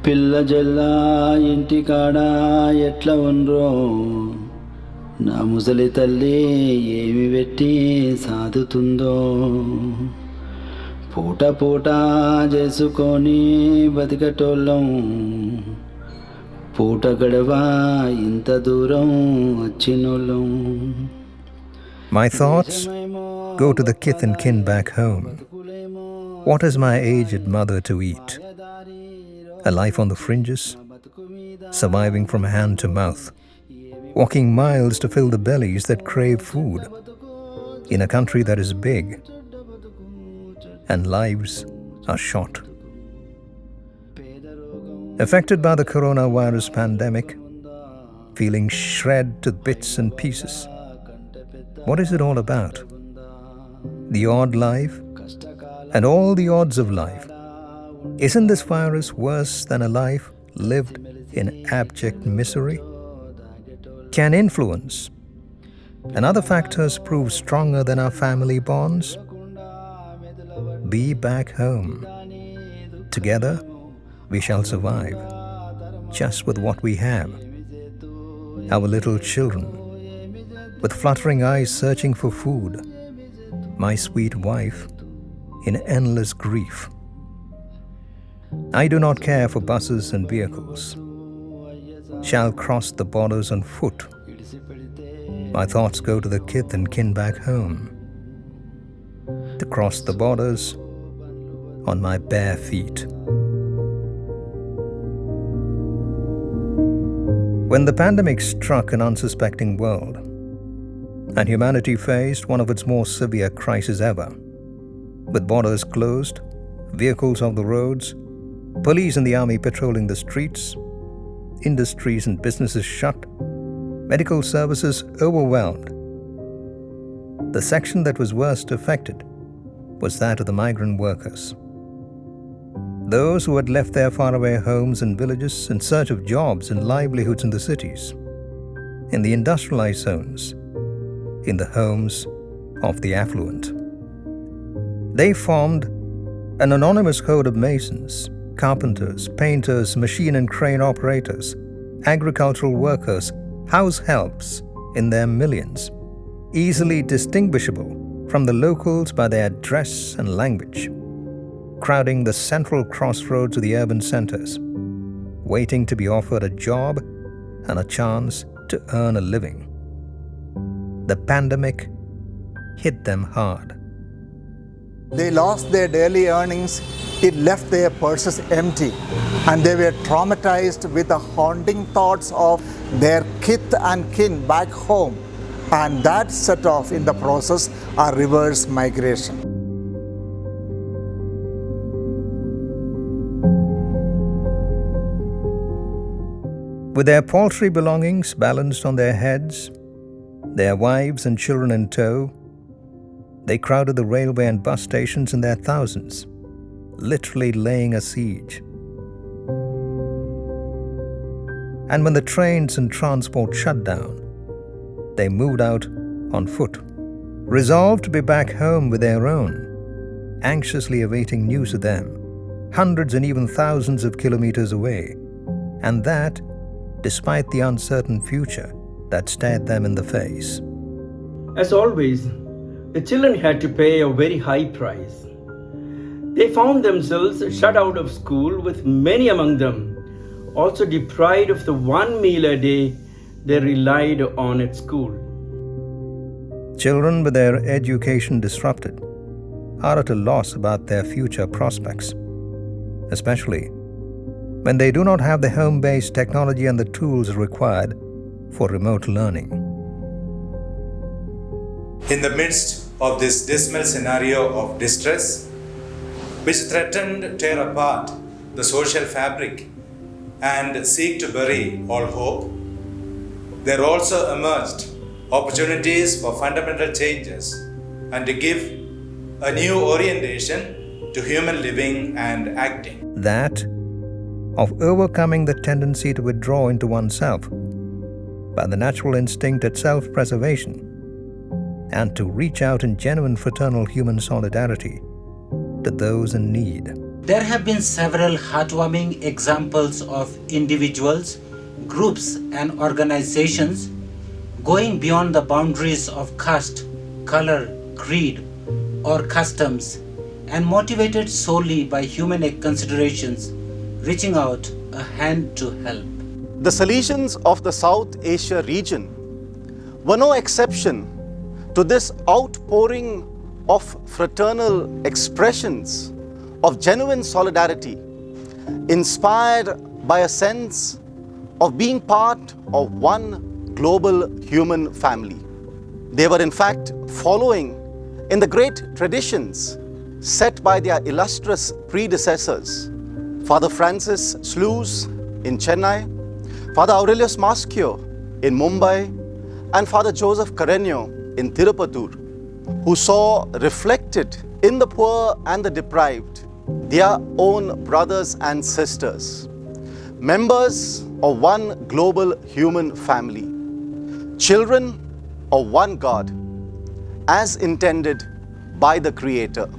పిల్ల జల్ల ఇంటికాడ ఎట్లా ఉండ్రో నా ముసలి తల్లి ఏమి పెట్టి సాదుతుందో పూట పూట చేసుకొని బతికటోళ్ళం పూట గడవా ఇంత దూరం వచ్చినోళ్ళం. My thoughts go to the kith and kin back home. What has my aged mother to eat? A life on the fringes, surviving from hand to mouth, walking miles to fill the bellies that crave food, in a country that is big, and lives are short. Affected by the coronavirus pandemic, feeling shred to bits and pieces. What is it all about? The odd life and all the odds of life. Isn't this virus worse than a life lived in abject misery? Can influence and other factors prove stronger than our family bonds? Be back home. Together, we shall survive, just with what we have. Our little children, with fluttering eyes searching for food. My sweet wife, in endless grief. I do not care for buses and vehicles. Shall cross the borders on foot. My thoughts go to the kith and kin back home, to cross the borders on my bare feet. When the pandemic struck an unsuspecting world, and humanity faced one of its more severe crises ever, with borders closed, vehicles off the roads, police and the army patrolling the streets, industries and businesses shut, medical services overwhelmed, the section that was worst affected was that of the migrant workers. Those who had left their faraway homes and villages in search of jobs and livelihoods in the cities, in the industrialized zones, in the homes of the affluent. They formed an anonymous code of masons, carpenters, painters, machine and crane operators, agricultural workers, house helps in their millions, easily distinguishable from the locals by their dress and language, crowding the central crossroads of the urban centers, waiting to be offered a job and a chance to earn a living. The pandemic hit them hard. They lost their daily earnings, it left their purses empty, and they were traumatized with the haunting thoughts of their kith and kin back home, and that set off in the process a reverse migration. With their paltry belongings balanced on their heads, their wives and children in tow, they crowded the railway and bus stations in their thousands, literally laying a siege. And when the trains and transport shut down, they moved out on foot, resolved to be back home with their own, anxiously awaiting news of them, hundreds and even thousands of kilometers away, and that despite the uncertain future that stared them in the face. As always, the children had to pay a very high price. They found themselves shut out of school, with many among them also deprived of the one meal a day they relied on at school. Children with their education disrupted are at a loss about their future prospects, especially when they do not have the home-based technology and the tools required for remote learning. In the midst of this dismal scenario of distress, which threatened to tear apart the social fabric and seek to bury all hope, there also emerged opportunities for fundamental changes and to give a new orientation to human living and acting. That of overcoming the tendency to withdraw into oneself by the natural instinct at self-preservation, and to reach out in genuine fraternal human solidarity to those in need. There have been several heartwarming examples of individuals, groups, and organizations going beyond the boundaries of caste, color, creed, or customs, and motivated solely by human considerations, reaching out a hand to help. The Salesians of the South Asia region were no exception to this outpouring of fraternal expressions of genuine solidarity, inspired by a sense of being part of one global human family. They were in fact following in the great traditions set by their illustrious predecessors, Father Francis Sluice in Chennai, Father Aurelius Maschio in Mumbai, and Father Joseph Carreño in Tirupattur, who saw reflected in the poor and the deprived their own brothers and sisters, members of one global human family, children of one God, as intended by the Creator.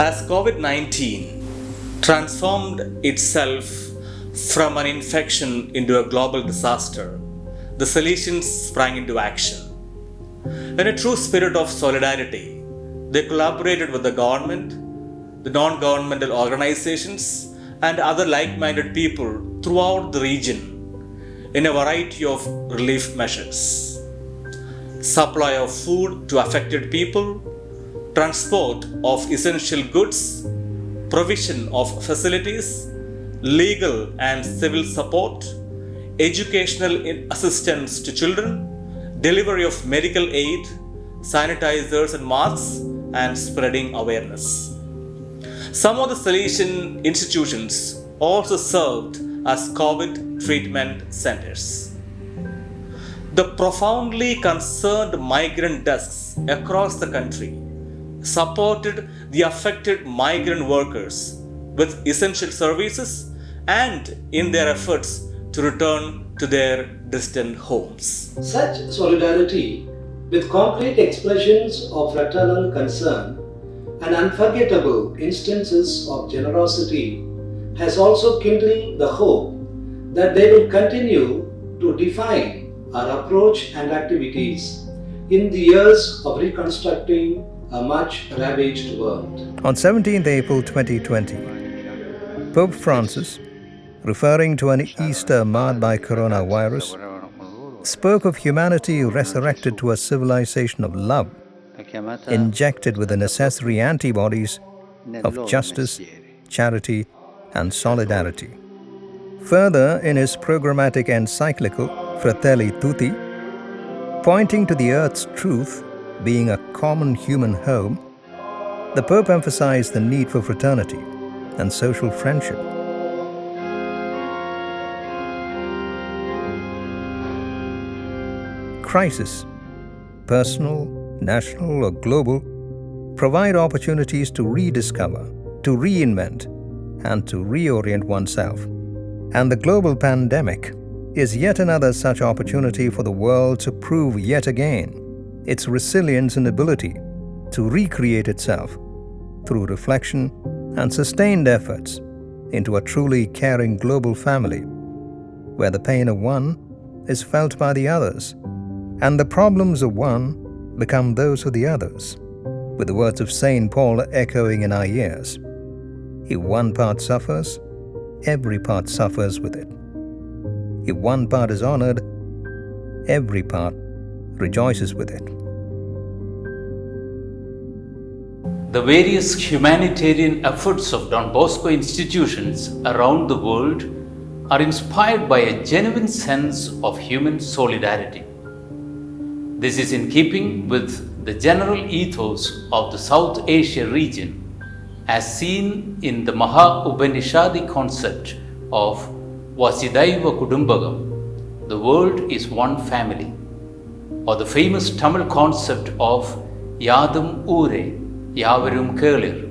As COVID-19 transformed itself from an infection into a global disaster, the Salesians sprang into action. In a true spirit of solidarity, they collaborated with the government, the non-governmental organizations, and other like-minded people throughout the region in a variety of relief measures. Supply of food to affected people, transport of essential goods, provision of facilities, legal and civil support, educational assistance to children, delivery of medical aid, sanitizers and masks, and spreading awareness. Some of the Salesian institutions also served as COVID treatment centers. The profoundly concerned migrant desks across the country supported the affected migrant workers with essential services and in their efforts to return to their distant homes. Such solidarity, with concrete expressions of fraternal concern and unforgettable instances of generosity, has also kindled the hope that they will continue to define our approach and activities in the years of reconstructing a much ravaged world. On 17th April 2020, Pope Francis, referring to an Easter marred by coronavirus, spoke of humanity resurrected to a civilization of love, injected with the necessary antibodies of justice, charity, and solidarity. Further, in his programmatic encyclical Fratelli Tutti, pointing to the earth's truth being a common human home, the Pope emphasized the need for fraternity and social friendship. Crisis, personal, national, or global, provide opportunities to rediscover, to reinvent, and to reorient oneself. And the global pandemic is yet another such opportunity for the world to prove yet again its resilience and ability to recreate itself through reflection and sustained efforts into a truly caring global family, where the pain of one is felt by the others, and the problems of one become those of the others, with the words of St. Paul echoing in our ears. If one part suffers, every part suffers with it. If one part is honored, every part rejoices with it. The various humanitarian efforts of Don Bosco institutions around the world are inspired by a genuine sense of human solidarity. This is in keeping with the general ethos of the South Asia region, as seen in the Maha Upanishadi concept of Vasudhaiva Kudumbakam, the world is one family, or the famous Tamil concept of Yadum Ure, Yavarum Kelir.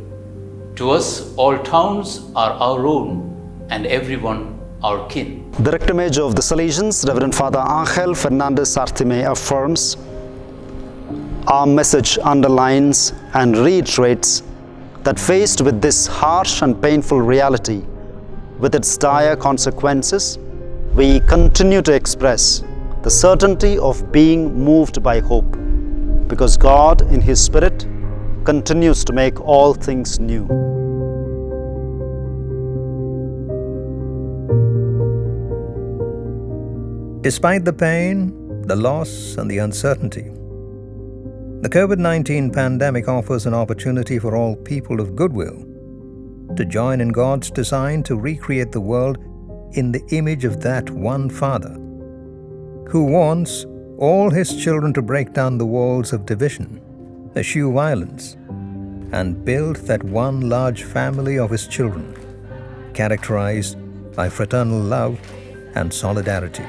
To us, all towns are our own and everyone our kin. The rector major of the Salesians, Reverend Father Angel Fernandez Artime, affirms, our message underlines and reiterates that faced with this harsh and painful reality, with its dire consequences, we continue to express the certainty of being moved by hope, because God, in His Spirit, continues to make all things new. Despite the pain, the loss, and the uncertainty, the COVID-19 pandemic offers an opportunity for all people of goodwill to join in God's design to recreate the world in the image of that one Father, who wants all His children to break down the walls of division, eschew violence, and build that one large family of His children, characterized by fraternal love and solidarity.